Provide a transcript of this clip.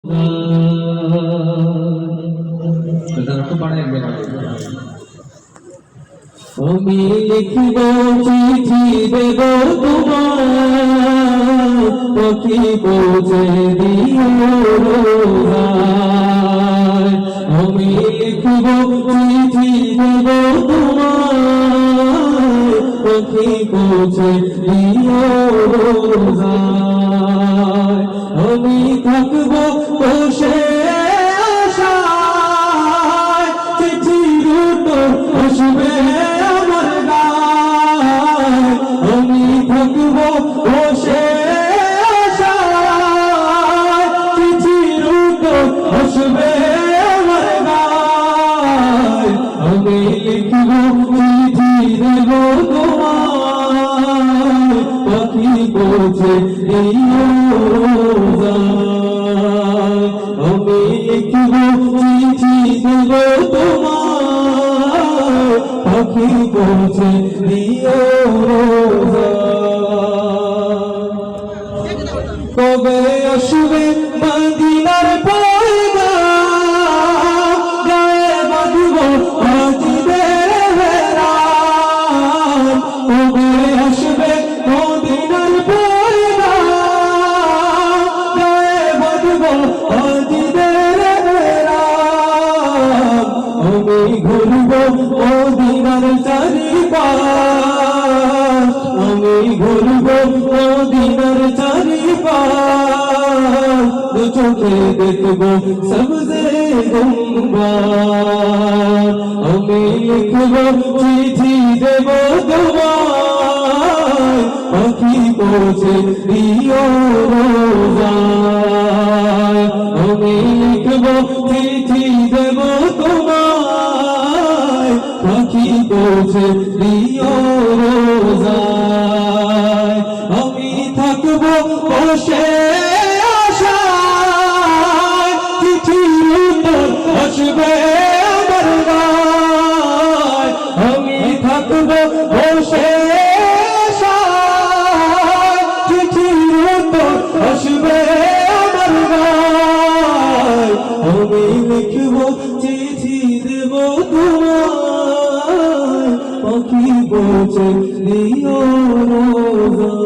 আমি লিখিব চিঠি দেব তোমার পাখি পৌঁছে দিও রোজায়। আমি লিখিব চিঠি দেব তোমার পাখি পৌঁছে দিও রোজায়। আমি থাকব বসে আশায় চিঠির উত্তর আসবে আমার গায়। আমি থাকব বসে আশায় চিঠির উত্তর আসবে আমার গায়। আমি লিখব চিঠি দেব তোমার পাখি পৌঁছে দিও রোজায়। আমি লিখব চিঠি দেব তোমার পাখি পৌঁছে দিও রোজায়। কবে আসবে মদিনার পয়গাম, গায়ে বাঁধব হাজিদের হেরাম। কবে আসবে মদিনার পয়গাম, গায়ে বাঁধব হাজিদের হেরাম। আমি ঘুরব মদিনার চারিপাশ, আমি ঘুরব মদিনার চারিপাশ। দু চোখে দেখব সবজে গুম্বার। আমি লিখব চিঠি দেব তোমার পাখি পৌঁছে দিও রোজায়। আমি লিখব চিঠি দেব তোমার পাখি পৌঁছে দিও রোজায়। আমি থাকব বসে আশায় চিঠির উত্তর আসবে আমার গায়। আমি থাকব বসে আশায় চিঠির উত্তর আসবে আমার গায়। আমি লিখব চিঠি দেব তোমার পাখি পৌঁছে দিও রোজায়।